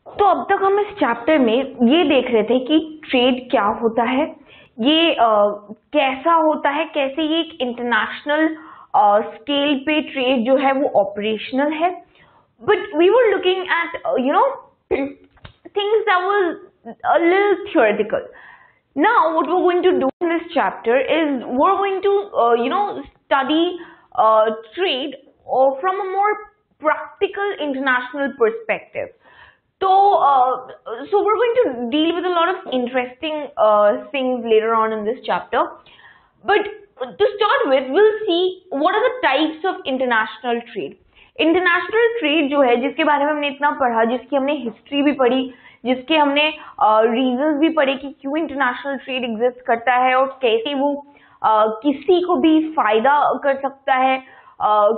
तो अब तक हम इस चैप्टर में ये देख रहे थे कि ट्रेड क्या होता है, ये कैसा होता है, कैसे ये एक इंटरनेशनल स्केल पे ट्रेड जो है वो ऑपरेशनल है. But we were looking at things that was a little theoretical. Now what we're going to do in this chapter is we're going to study trade from a more practical international perspective. So we're going to deal with a lot of interesting things later on in this chapter. But to start with, we'll see what are the types of international trade. International trade जो है, जिसके बारे में हमने इतना पढ़ा, जिसकी हमने हिस्ट्री भी पढ़ी, जिसके हमने रीजंस भी पढ़े कि क्यों इंटरनेशनल ट्रेड एग्जिस्ट करता है और कैसे वो किसी को भी फायदा कर सकता है,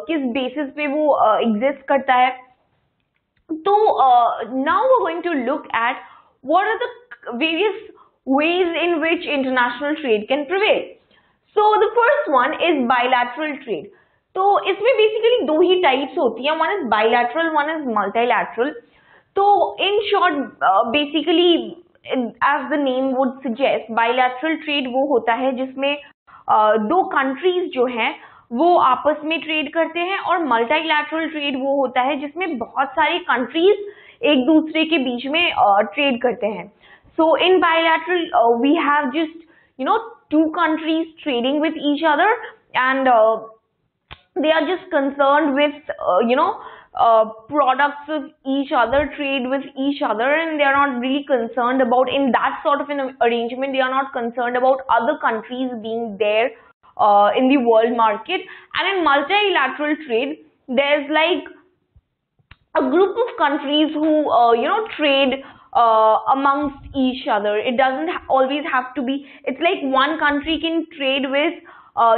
किस बेसिस पे वो एग्जिस्ट करता है. So now we're going to look at what are the various ways in which international trade can prevail. So the first one is bilateral trade. तो इसमें बेसिकली दो ही टाइप्स होती हैं, one is bilateral, one is multilateral. तो in short, basically as the name would suggest, bilateral trade वो होता है जिसमें दो कंट्रीज जो हैं वो आपस में ट्रेड करते हैं, और मल्टीलैटरल ट्रेड वो होता है जिसमें बहुत सारे कंट्रीज एक दूसरे के बीच में ट्रेड करते हैं. So in bilateral we have just two countries trading with each other, and they are just concerned with products of each other, trade with each other, and they are not really concerned about, in that sort of an arrangement, they are not concerned about other countries being there in the world market. And in multilateral trade, there's like a group of countries who trade amongst each other. It doesn't always have to be, it's like one country can trade with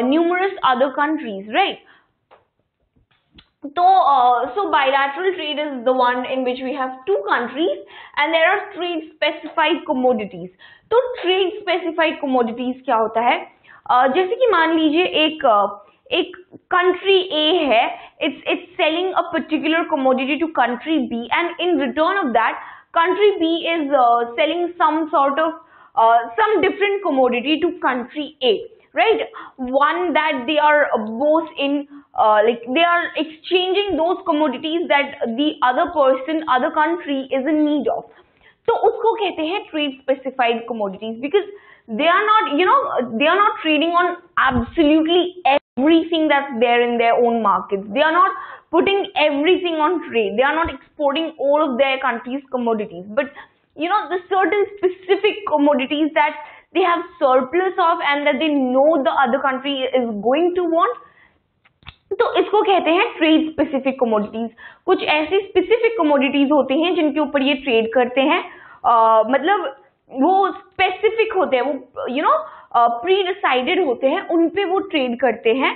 numerous other countries, right? So bilateral trade is the one in which we have two countries and there are trade specified commodities. तो trade specified commodities क्या होता है? जैसे कि मान लीजिए एक country A है, it's selling a particular commodity to country B, and in return of that, country B is selling some sort of some different commodity to country A, right? One that they are both in like they are exchanging those commodities that the other person, other country is in need of. तो उसको कहते हैं trade specified commodities, because they are not, they are not trading on absolutely everything that's there in their own markets. They are not putting everything on trade. They are not exporting all of their country's commodities. But the certain specific commodities that they have surplus of and that they know the other country is going to want, तो इसको कहते हैं trade specific commodities. कुछ ऐसी specific commodities होती हैं जिनके ऊपर ये ट्रेड करते हैं, मतलब वो स्पेसिफिक होते हैं, वो प्री डिसाइडेड होते हैं, उन पे वो ट्रेड करते हैं.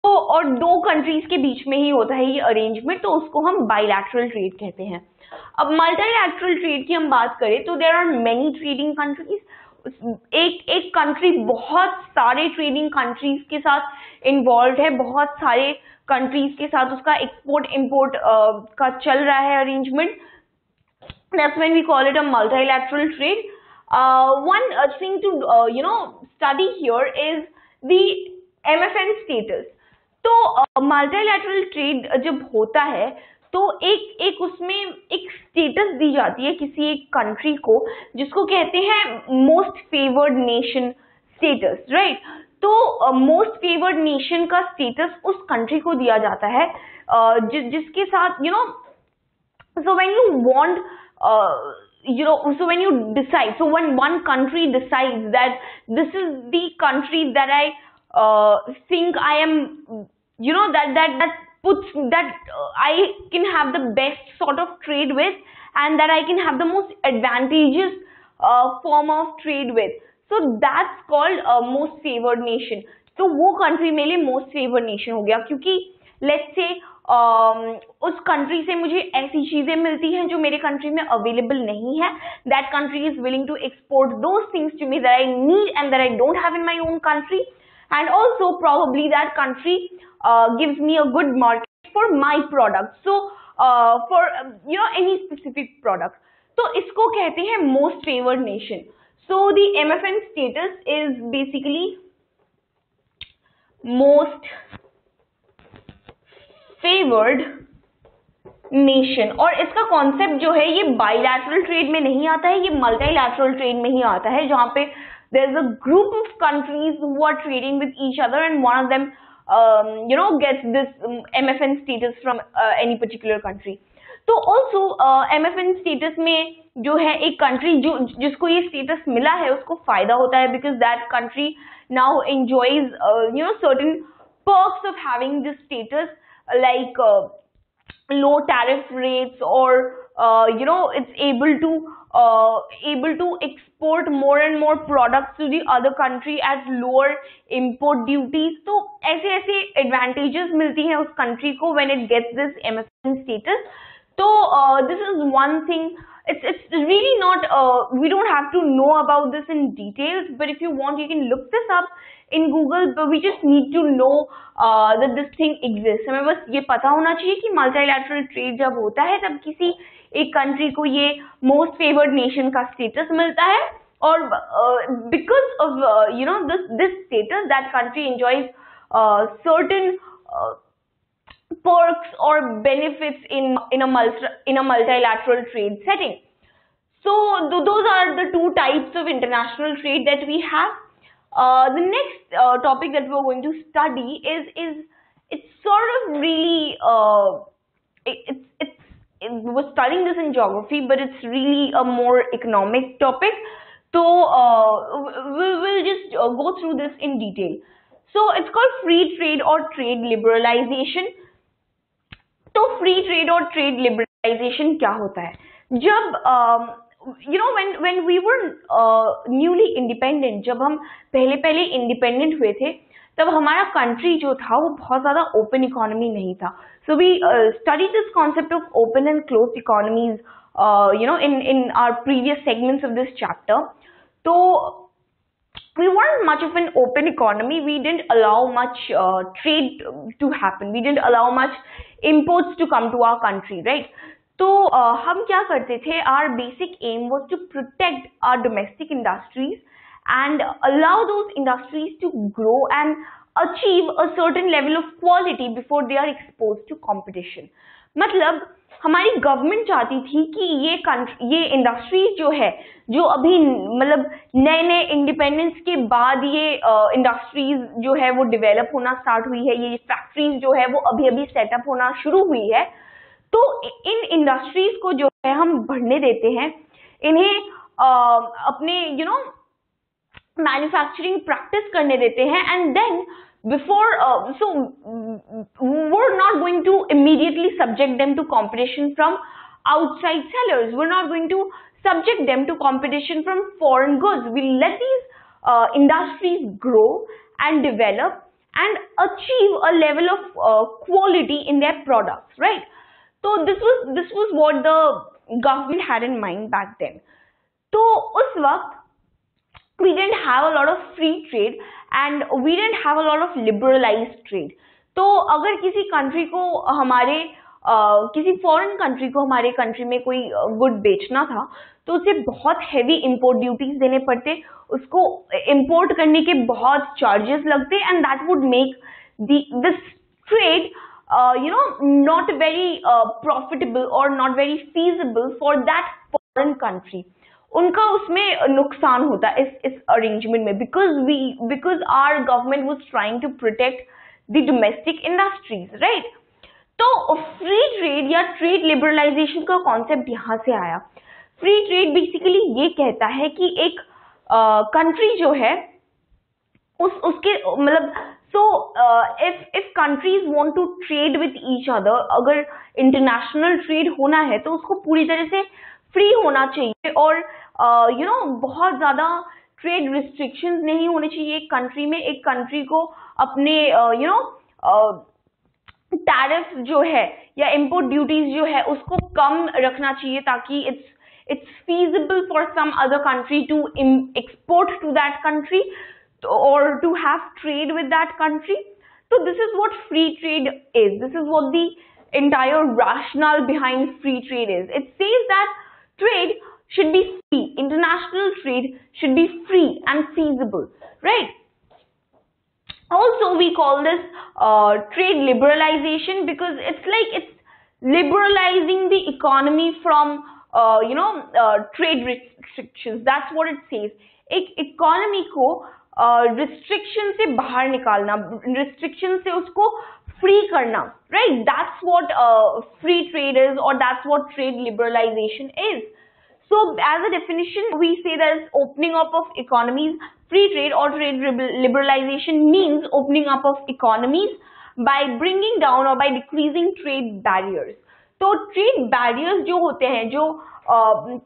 तो और दो कंट्रीज के बीच में ही होता है ये अरेंजमेंट, तो उसको हम बायलैटरल ट्रेड कहते हैं. अब मल्टीलैटरल ट्रेड की हम बात करें तो there are many trading countries. एक कंट्री बहुत सारे ट्रेडिंग कंट्रीज के साथ इन्वॉल्व है, बहुत सारे कंट्रीज के साथ उसका एक्सपोर्ट इंपोर्ट का चल रहा है arrangement. That's when we call it a multilateral trade. One thing to study here is the MFN status. तो multilateral trade जब होता है तो एक उसमें एक स्टेटस दी जाती है किसी एक कंट्री को, जिसको कहते हैं most favoured nation status, right? तो मोस्ट फेवर्ड नेशन का स्टेटस उस कंट्री को दिया जाता है जिसके साथ so when you want so when you decide, so when one country decides that this is the country that I think I am, that puts that I can have the best sort of trade with, and that I can have the most advantageous form of trade with, so that's called most favored nation. तो वो country मेरे लिए most favoured nation हो गया, क्योंकि let's say उस country से मुझे ऐसी चीजें मिलती हैं जो मेरे कंट्री में अवेलेबल नहीं है. That country is willing to export those things to me that I need and that I don't have in my own country, and also probably that country gives me a good market for my product, so for any specific product. तो इसको कहते हैं most favoured nation. So the MFN status is basically most favoured nation. और इसका concept जो है ये bilateral trade में नहीं आता है, ये मल्टीलैटरल ट्रेड में ही आता है, जहां पे there is a group of countries who are trading with each other and one of them gets this MFN status from any particular country. तो also MFN status में जो है एक कंट्री जिसको ये स्टेटस मिला है उसको फायदा होता है, because that country now enjoys certain perks of having this status, like low tariff rates, or it's able to export more and more products to the other country at lower import duties. तो ऐसे advantages मिलती हैं उस country को when it gets this MFN status. So this is one thing. It's really not, we don't have to know about this in details, but if you want you can look this up in Google, but we just need to know that this thing exists. हमें बस ये पता होना चाहिए कि multilateral trade जब होता है तब किसी एक country को ये most favored nation का status मिलता है, और because of this status that country enjoys certain perks or benefits in a multilateral trade setting. So those are the two types of international trade that we have. The next topic that we're going to study is it's sort of really we're studying this in geography, but it's really a more economic topic. So we'll just go through this in detail. So it's called free trade or trade liberalization. तो free trade और trade liberalisation क्या होता है? जब when we were newly independent, जब हम पहले independent हुए थे, तब हमारा कंट्री जो था वो बहुत ज्यादा ओपन इकोनॉमी नहीं था. So we study this concept of open and close economies in our previous segments of this chapter. So we weren't much of an open economy. We didn't allow much trade to happen. We didn't allow much imports to come to our country, right? तो हम क्या करते थे? Our basic aim was to protect our domestic industries and allow those industries to grow and achieve a certain level of quality before they are exposed to competition. मतलब हमारी government चाहती थी कि ये इंडस्ट्रीज जो है, जो अभी मतलब नए इंडिपेंडेंस के बाद ये इंडस्ट्रीज जो है वो डेवलप होना स्टार्ट हुई है, ये फैक्ट्रीज जो है वो अभी सेटअप होना शुरू हुई है, तो इन इंडस्ट्रीज को जो है हम बढ़ने देते हैं, इन्हें अपने मैन्युफैक्चरिंग प्रैक्टिस करने देते हैं, and then before so we're not going to immediately subject them to competition from outside sellers. We're not going to subject them to competition from foreign goods. We let these industries grow and develop and achieve a level of quality in their products, right? So this was what the government had in mind back then. So उस वक्त we didn't have a lot of free trade and we didn't have a lot of liberalized trade. तो अगर किसी country को हमारे किसी foreign country को हमारे कंट्री में कोई गुड बेचना था, तो उसे बहुत हैवी इंपोर्ट ड्यूटीज देने पड़ते, उसको इंपोर्ट करने के बहुत चार्जेस लगते, and that would make this trade not very profitable or not very feasible for that foreign country. उनका उसमें नुकसान होता है इस अरेंजमेंट में, because our government was trying to protect the domestic industries, right? तो फ्री ट्रेड या trade liberalisation का कॉन्सेप्ट यहाँ से आया. फ्री ट्रेड बेसिकली ये कहता है कि एक कंट्री जो है उसके मतलब if countries want to trade with each other, अगर इंटरनेशनल ट्रेड होना है तो उसको पूरी तरह से फ्री होना चाहिए, और बहुत ज्यादा ट्रेड रिस्ट्रिक्शंस नहीं होने चाहिए एक कंट्री में. एक कंट्री को अपने टैरिफ जो है या इंपोर्ट ड्यूटीज जो है उसको कम रखना चाहिए, ताकि it's feasible for some other country to export to that country or to have trade with that country. So this is what free trade is. This is what the entire rationale behind free trade is. It says that trade should be free. International trade should be free and feasible, right? Also, we call this trade liberalization because it's liberalizing the economy from trade restrictions. That's what it says. एक economy को restriction से बाहर निकालना, restriction से उसको free करना, right? That's what free trade is, or that's what trade liberalization is. So as a definition, we say that it's opening up of economies. Free trade or trade liberalization means opening up of economies by bringing down or by decreasing trade barriers. तो trade barriers जो होते हैं, जो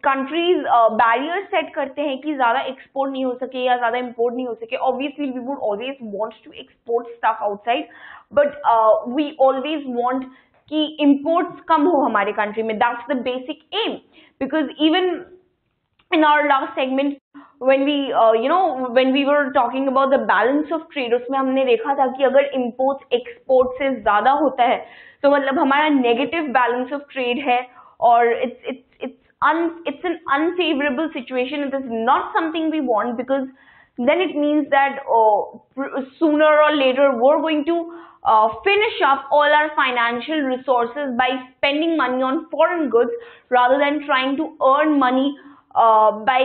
countries barriers set करते हैं कि ज़्यादा export नहीं हो सके या ज़्यादा import नहीं हो सके. Obviously, we would always want to export stuff outside, but we always want कि imports कम हो हमारे country में. That's the basic aim. Because even in our last segment, when we when we were talking about the balance of trade, उसमें हमने देखा था कि अगर imports exports से ज़्यादा होता है तो मतलब हमारा negative balance of trade है और it's an unfavorable situation. It is not something we want, because then it means that sooner or later we're going to finish up all our financial resources by spending money on foreign goods rather than trying to earn money by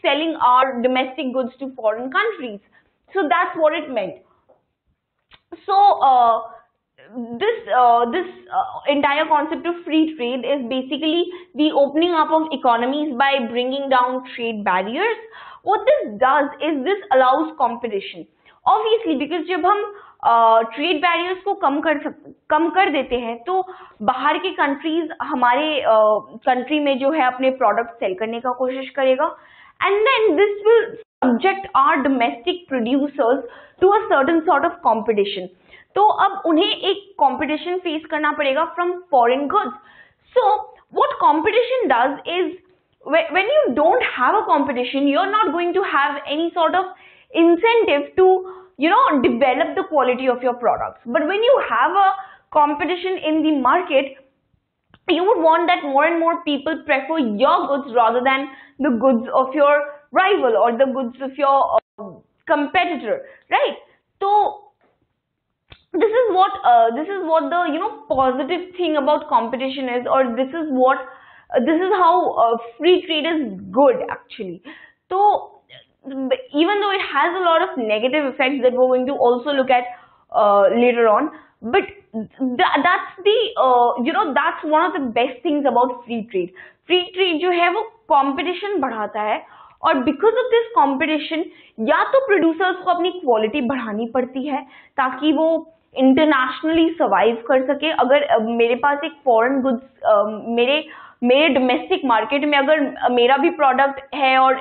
selling our domestic goods to foreign countries. So that's what it meant. So this entire concept of free trade is basically the opening up of economies by bringing down trade barriers. What this does is this allows competition. Obviously, because जब हम trade barriers को कम कर देते हैं तो बाहर के countries हमारे कंट्री में जो है अपने प्रोडक्ट सेल करने का कोशिश करेगा, and then this will subject our domestic producers to a certain sort of competition. तो अब उन्हें एक कंपटीशन फेस करना पड़ेगा from foreign goods. So what competition does is, when you don't have a competition, you're not going to have any sort of incentive to develop the quality of your products. But when you have a competition in the market, you would want that more and more people prefer your goods rather than the goods of your rival or the goods of your competitor, right? So this is what the positive thing about competition is, or this is how free trade is good actually. So even though it has a lot of negative effects that we're going to also look at later on, but that's the that's one of the best things about free trade. Free trade जो है वो competition बढ़ाता है, और because of this competition या तो producers को अपनी quality बढ़ानी पड़ती है ताकि वो internationally survive कर सके. अगर मेरे पास एक foreign goods मेरे डोमेस्टिक मार्केट में अगर मेरा भी प्रोडक्ट है और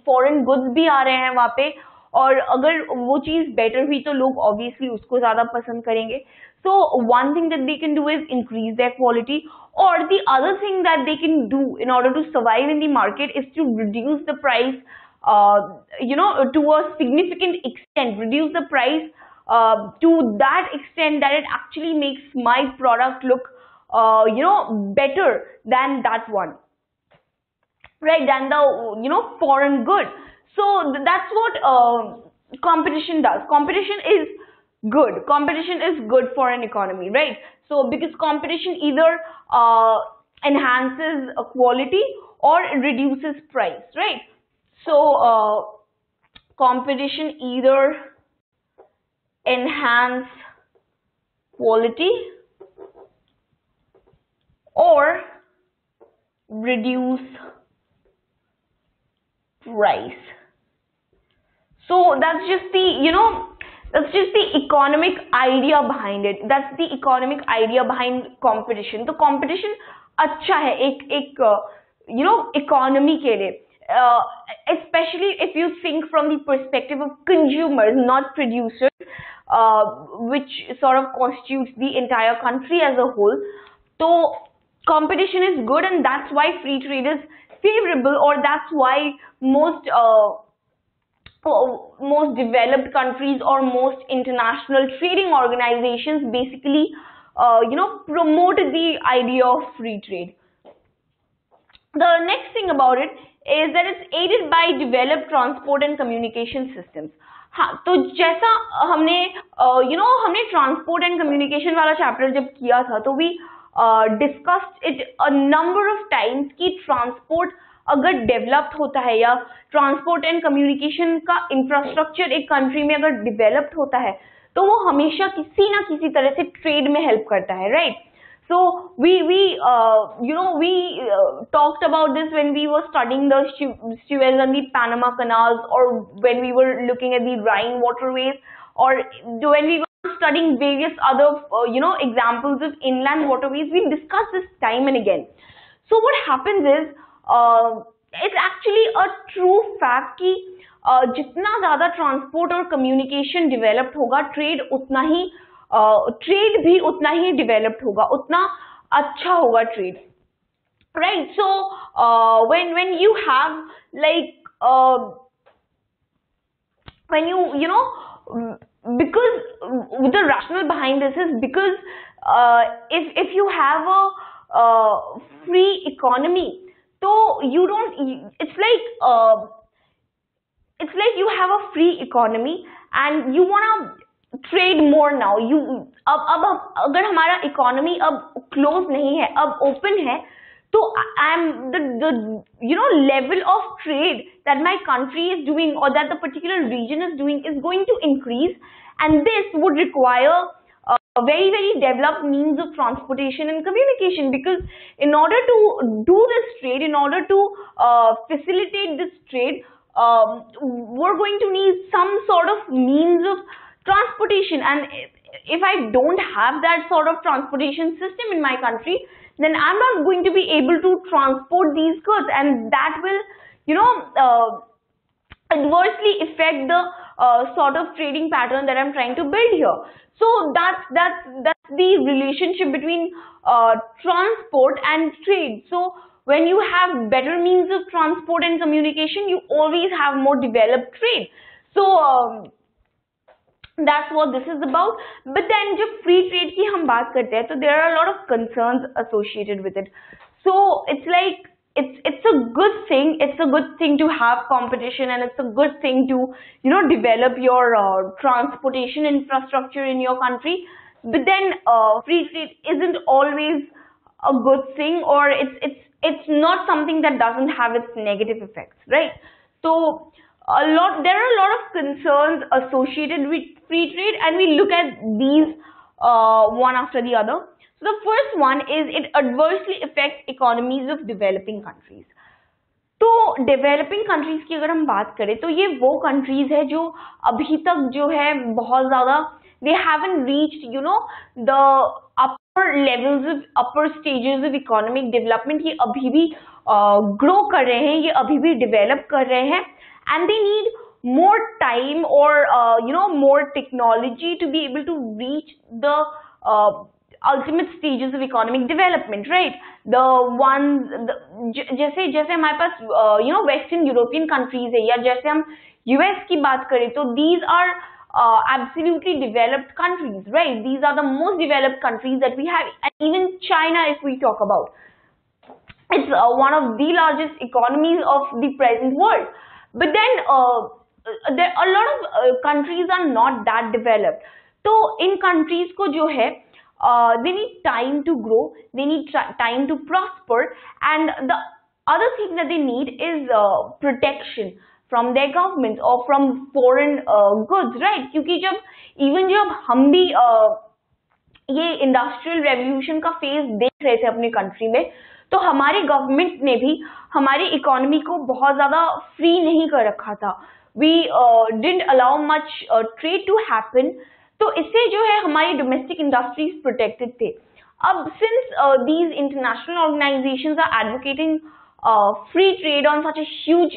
फॉरेन गुड्स भी आ रहे हैं वहाँ पे, और अगर वो चीज़ बेटर हुई तो लोग ऑब्वियसली उसको ज़्यादा पसंद करेंगे. So one thing that they can do is increase their quality, और the other thing that they can do in order to survive in the market is to reduce the price to a significant extent, reduce the price to that extent that it actually makes my product look better than that one, right, than the foreign good. So that's what competition does. Competition is good. Competition is good for an economy, right? So because competition either enhances quality or reduces price, right? So competition either enhance quality or reduce price. So that's just the economic idea behind it. That's the economic idea behind competition. तो competition अच्छा है एक economy के लिए, especially if you think from the perspective of consumers, not producers, which sort of constitutes the entire country as a whole. So competition is good, and that's why free trade is favorable, or that's why most developed countries or most international trading organizations basically promote the idea of free trade. the next thing about it is that it's aided by developed transport and communication systems. हाँ, तो जैसा हमने हमने transport and communication वाला chapter जब किया था, तो we discussed it a number of times कि ट्रांसपोर्ट अगर डेवलप्ड होता है या ट्रांसपोर्ट एंड कम्युनिकेशन का इंफ्रास्ट्रक्चर एक कंट्री में अगर डेवलप्ड होता है, तो वो हमेशा किसी ना किसी तरह से ट्रेड में हेल्प करता है, right? So we talked about this when we were studying the Suez and the Panama canals, or when we were looking at the Rhine waterways, or when we were studying various other examples of inland waterways. We discussed this time and again. So what happens is it's actually a true fact कि जितना ज़्यादा transport और communication developed होगा, trade भी उतना he developed होगा, उतना अच्छा होगा trade, right? So when you have like when because the rationale behind this is because if you have a free economy, so you don't, it's like you have a free economy and you wanna trade more now. अब अगर हमारा economy अब close नहीं है, अब open है, तो I am the level of trade that my country is doing और that the particular region is doing is going to increase, and this would require very developed means of transportation and communication, because in order to do this trade, in order to facilitate this trade, we're going to need some sort of means of transportation. And if I don't have that sort of transportation system in my country, then I'm not going to be able to transport these goods, and that will adversely affect the sort of trading pattern that I'm trying to build here. So that's the relationship between transport and trade. So when you have better means of transport and communication, you always have more developed trade. So that's what this is about. But then जब free trade की हम बात करते हैं, तो there are a lot of concerns associated with it. So it's like it's a good thing. It's a good thing to have competition, and it's a good thing to develop your transportation infrastructure in your country. But then free trade isn't always a good thing, or it's not something that doesn't have its negative effects, right? So there are a lot of concerns associated with free trade, and we look at these one after the other. So the first one is it adversely affects economies of developing countries. तो developing countries की अगर हम बात करें, तो ये वो countries है जो अभी तक जो है बहुत ज्यादा they haven't reached the upper levels of upper stages of economic development. ये अभी भी ग्रो कर रहे हैं, ये अभी भी डेवलप कर रहे हैं, and they need more time or more technology to be able to reach the ultimate stages of economic development, right? The ones जैसे हमारे पास वेस्टर्न यूरोपियन कंट्रीज है, या जैसे हम यूएस की बात करें, तो these are absolutely developed countries, right? These are the most developed countries that we have. And even China, if we talk about, it's one of the largest economies of the present world. But then there a lot of countries are not that developed. तो इन countries को जो है they need time to grow, they need time to prosper, and the other thing that they need is protection from their governments or from foreign goods, right? क्योंकि जब हम भी ये industrial revolution का फेज देख रहे थे अपनी कंट्री में, तो हमारी गवर्नमेंट ने भी हमारी इकोनॉमी को बहुत ज्यादा फ्री नहीं कर रखा था. We didn't allow much trade to happen. तो इससे जो है हमारी डोमेस्टिक इंडस्ट्रीज प्रोटेक्टेड थे. अब since these international organizations are advocating free trade on such a huge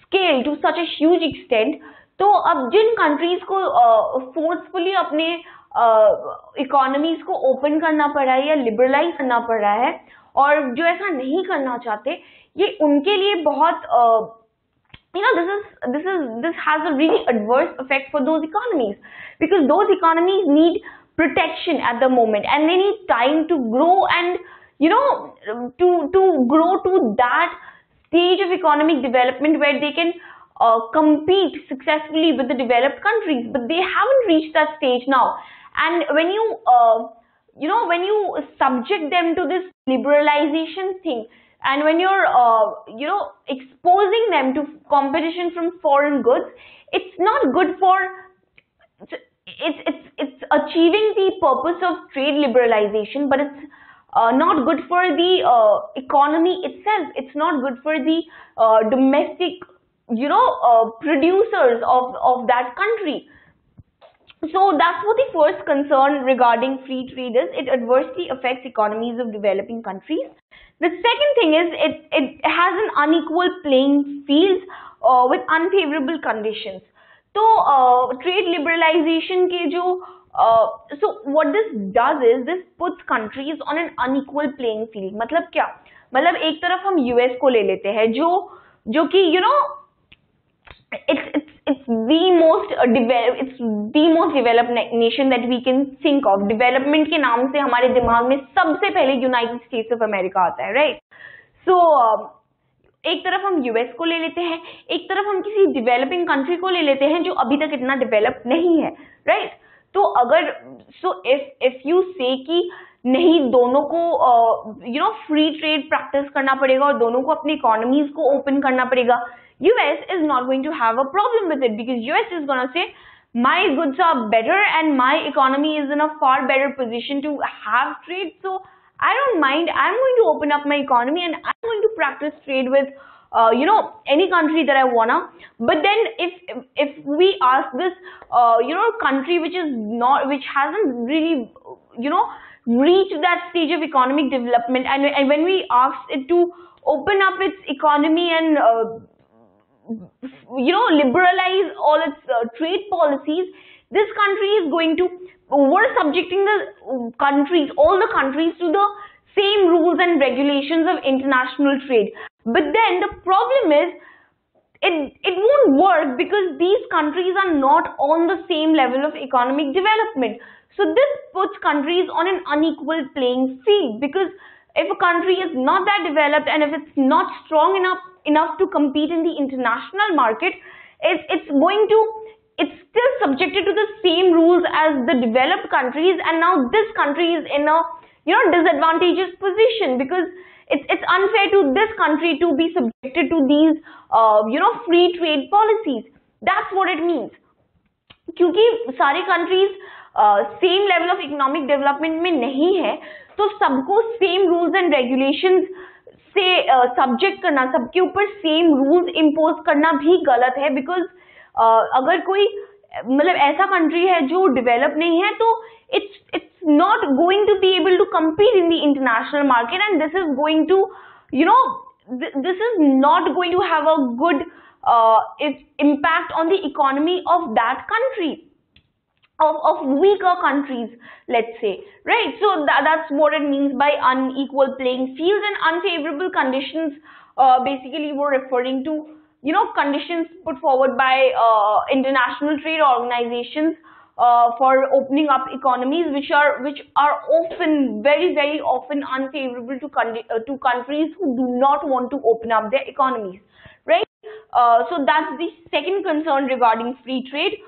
scale, to such a huge extent, तो अब जिन कंट्रीज को फोर्सफुली अपने इकोनॉमीज को ओपन करना पड़ रहा है या लिबरलाइज करना पड़ रहा है, और जो ऐसा नहीं करना चाहते, ये उनके लिए बहुत this has a really adverse effect for those economies, because those economies need protection at the moment, and they need time to grow and you know, to grow to that stage of economic development where they can compete successfully with the developed countries, but they haven't reached that stage now. And when when you subject them to this liberalization thing, and when you're exposing them to competition from foreign goods, it's not good for, it's achieving the purpose of trade liberalization, but it's not good for the economy itself. It's not good for the domestic producers of that country. So that's what the first concern regarding free trade is. It adversely affects economies of developing countries. The second thing is it has an unequal playing field with unfavorable conditions. So trade liberalization ke jo so what this does is this puts countries on an unequal playing field. मतलब क्या? मतलब एक तरफ हम US को ले लेते हैं जो कि it's the most developed nation that we can think of. Development के नाम से हमारे दिमाग में सबसे पहले यूनाइटेड स्टेट्स ऑफ अमेरिका आता है, राइट? सो एक तरफ हम यूएस को ले लेते हैं, एक तरफ हम किसी डेवलपिंग कंट्री को ले लेते हैं जो अभी तक इतना डेवलप नहीं है, राइट? तो अगर इफ यू से कि नहीं, दोनों को फ्री ट्रेड प्रैक्टिस करना पड़ेगा और दोनों को अपनी इकोनॉमीज को ओपन करना पड़ेगा, US is not going to have a problem with it, because US is going to say my goods are better and my economy is in a far better position to have trade, so I don't mind. I'm going to open up my economy and I'm going to practice trade with any country that I wanna. But then if we ask this country which hasn't really reached that stage of economic development, and when we ask it to open up its economy and liberalize all its trade policies, this country is going to, we're subjecting all the countries to the same rules and regulations of international trade. But then the problem is it won't work, because these countries are not on the same level of economic development. So this puts countries on an unequal playing field, because if a country is not that developed and if it's not strong enough to compete in the international market, it's still subjected to the same rules as the developed countries, and now this country is in a disadvantageous position, because it's unfair to this country to be subjected to these free trade policies. That's what it means. क्योंकि सारे countries same level of economic development में नहीं है, तो सबको same rules and regulations से subject करना, सबके ऊपर सेम रूल्स इम्पोज करना भी गलत है, बिकॉज अगर कोई मतलब ऐसा कंट्री है जो डेवलप नहीं है, तो it's not going to be able to compete in the international market, and this is going to this is not going to have a good impact on the economy of that country, of weaker countries, let's say, right? So that's what it means by unequal playing fields. And unfavorable conditions basically we're referring to conditions put forward by international trade organizations for opening up economies, which are often very often unfavorable to countries who do not want to open up their economies, right? So that's the second concern regarding free trade.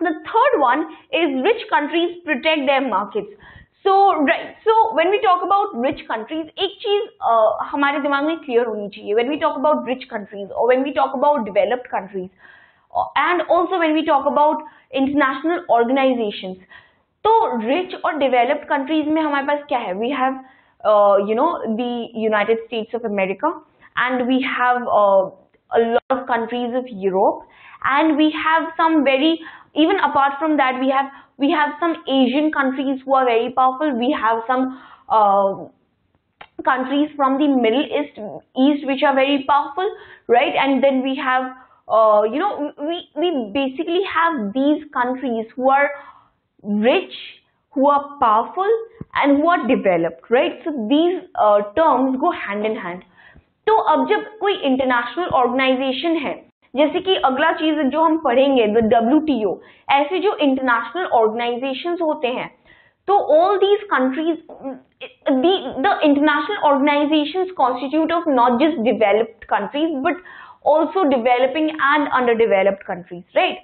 The third one is rich countries protect their markets. So when we talk about rich countries, एक चीज हमारे दिमाग में clear होनी चाहिए. When we talk about rich countries, or when we talk about developed countries, and also when we talk about international organizations, तो rich और developed countries में हमारे पास क्या है? We have the United States of America, and we have a lot of countries of Europe, and we have some even apart from that, we have some Asian countries who are very powerful. We have some countries from the Middle East which are very powerful, right? And then we have we basically have these countries who are rich, who are powerful, and who are developed, right? So these terms go hand in hand. तो अब जब कोई international organisation है, जैसे कि अगला चीज जो हम पढ़ेंगे, द WTO, ऐसे जो इंटरनेशनल ऑर्गेनाइजेशंस होते हैं, तो all these countries, the international organizations constitute of not just developed countries but also developing and underdeveloped countries, right?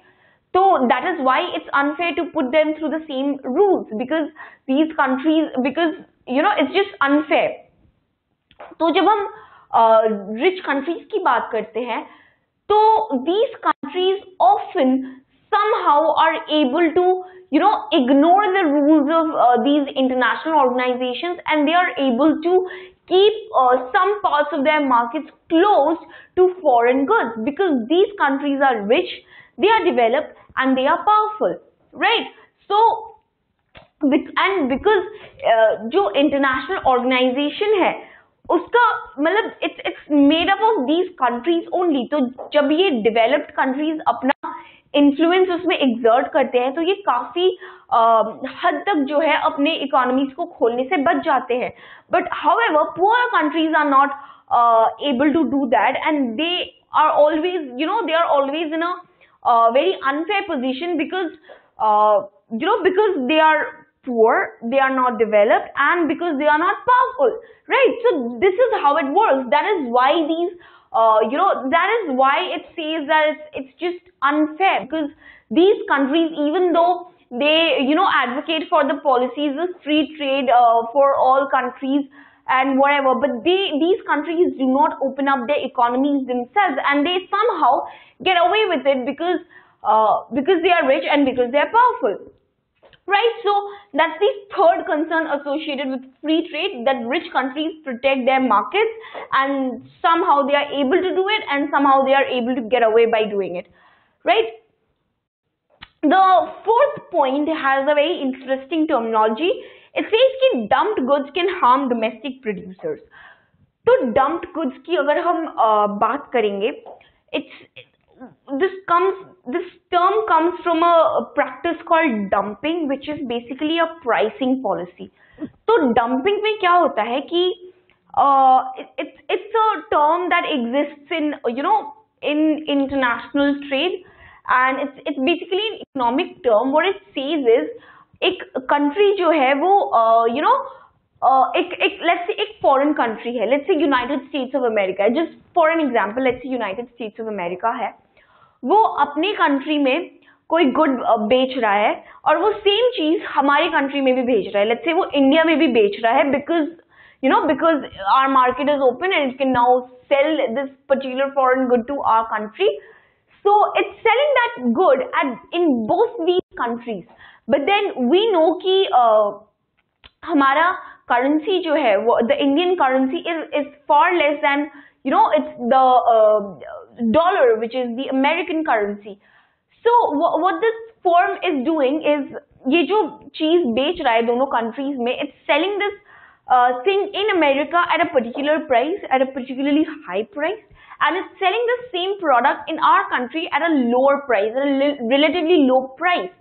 So that is why it's unfair to put them through the same rules, because these countries, because it's just unfair. तो जब हम rich countries की बात करते हैं, तो these countries often somehow are able to ignore the rules of these international organizations, and they are able to keep some parts of their markets closed to foreign goods, because these countries are rich, they are developed, and they are powerful, right? So and because जो international organization है उसका मतलब it's made up of these countries only, तो जब ये developed countries अपना influence उसमें exert करते हैं तो ये काफी हद तक जो है अपने economies को खोलने से बच जाते हैं. But however, poor countries are not able to do that, and they are always they are always in a very unfair position, because because they are poor, they are not developed, and because they are not powerful, right? So this is how it works. That is why these that is why it says that it's just unfair, because these countries, even though they advocate for the policies of free trade for all countries and whatever, but these countries do not open up their economies themselves, and they somehow get away with it because they are rich and because they are powerful. Right, so that's the third concern associated with free trade, that rich countries protect their markets and somehow they are able to do it, and somehow they are able to get away by doing it, right? The fourth point has a very interesting terminology. It says that dumped goods can harm domestic producers. तो dumped goods की अगर हम बात करेंगे, this term comes from a practice called dumping, which is basically a pricing policy. तो dumping में क्या होता है कि it's a term that exists in in international trade, and it's basically an economic term. What it says is एक country जो है वो let's say एक foreign country है, let's say United States of America, just for an example, let's say United States of America है, वो अपने country में कोई गुड बेच रहा है और वो सेम चीज हमारी कंट्री में भी भेज रहा है, लेट्स से वो इंडिया में भी बेच रहा है, because because our market is open and it can now sell this particular foreign good to our country, so it's selling that good in both these countries. But then we know कि हमारा currency जो है वो the Indian currency is far less than it's the dollar, which is the American currency. So what this firm is doing is ये जो चीज बेच रहा है दोनों countries में, it's selling this thing in America at a particular price, at a particularly high price, and it's selling the same product in our country at a lower price, at a relatively low price.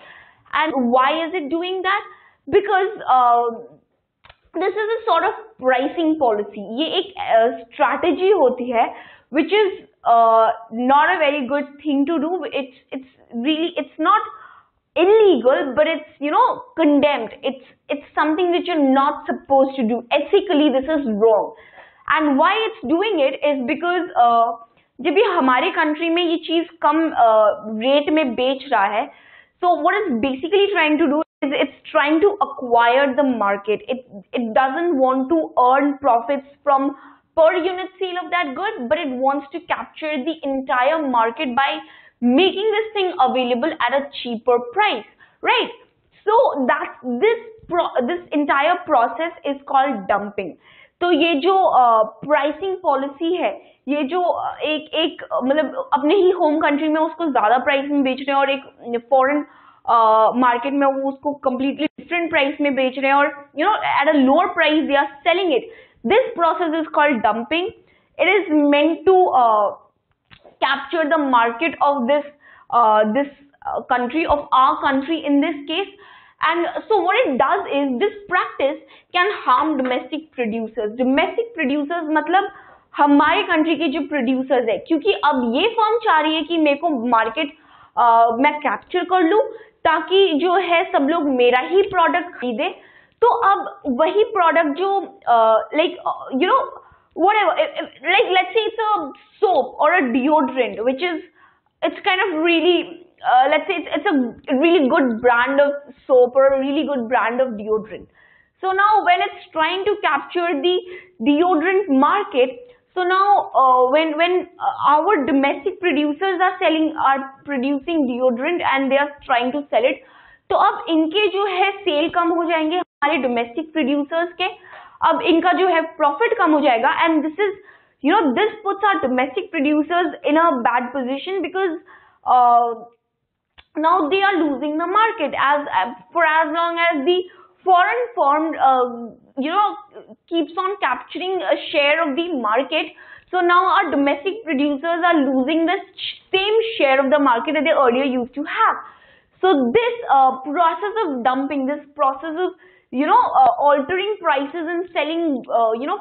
And why is it doing that? Because this is a sort of pricing policy. ये एक strategy होती है, which is not a very good thing to do. It's not illegal, but it's condemned. It's something that you're not supposed to do. Ethically, this is wrong. And why it's doing it is because जब ये हमारे country में ये चीज कम rate में बेच रहा है, so what it's basically trying to do is it's trying to acquire the market. It doesn't want to earn profits from per unit sale of that good, but it wants to capture the entire market by making this thing available at a cheaper price, right? So this entire process is called dumping. तो ये जो pricing policy है, ये जो एक मतलब अपने ही home country में उसको ज़्यादा price में बेच रहे हैं और एक foreign market में वो उसको completely different price में बेच रहे हैं और at a lower price they are selling it. This process is called dumping. It is meant to capture the market of this country, of our country in this case. And so what it does is this practice can harm domestic producers. Domestic producers मतलब हमारे country के जो producers है, क्योंकि अब ये firm चाह रही है कि मेरे को market मैं capture कर लूँ ताकि जो है सब लोग मेरा ही प्रोडक्ट खरीदे। तो अब वही प्रोडक्ट जो like you know whatever, like let's say it's a soap or a deodorant which is, it's kind of really let's say it's a really good brand of soap or a really good brand of deodorant. So now when it's trying to capture the deodorant market, so now when our domestic producers are producing deodorant and they are trying to sell it, तो अब इनके जो है cell कम हो जाएंगे हमारे domestic producers के, अब इनका जो है प्रॉफिट कम हो जाएगा, and this is this puts our domestic producers in a bad position because now they are losing the market for as long as the foreign firm keeps on capturing a share of the market. So now our domestic producers are losing the same share of the market that they earlier used to have. So this process of dumping, this process of altering prices and selling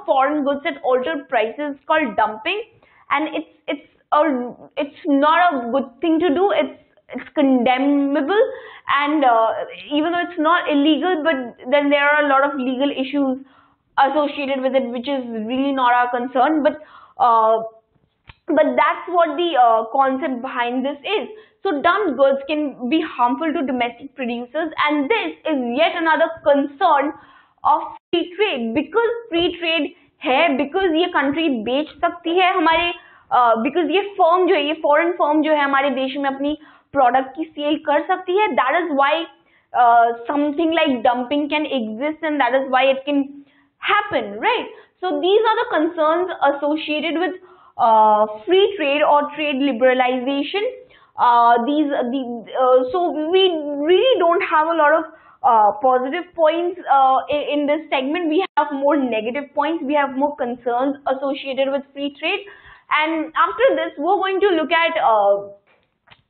foreign goods at altered prices is called dumping, and it's not a good thing to do. It's condemnable, and even though it's not illegal, but then there are a lot of legal issues associated with it, which is really not our concern. But that's what the concept behind this is. So dumped goods can be harmful to domestic producers, and this is yet another concern of free trade. Because free trade है, because ये country बेच सकती है हमारे because ये firm जो है, ये foreign firm जो है हमारे देश में अपनी product की sale कर सकती है, that is why something like dumping can exist, and that is why it can happen, right? So these are the concerns associated with free trade or trade liberalization. So we really don't have a lot of positive points in this segment. We have more negative points. We have more concerns associated with free trade. And after this, we're going to look at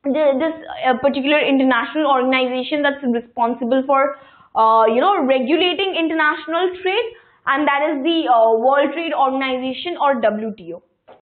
this particular international organization that's responsible for regulating international trade, and that is the World Trade Organization, or WTO.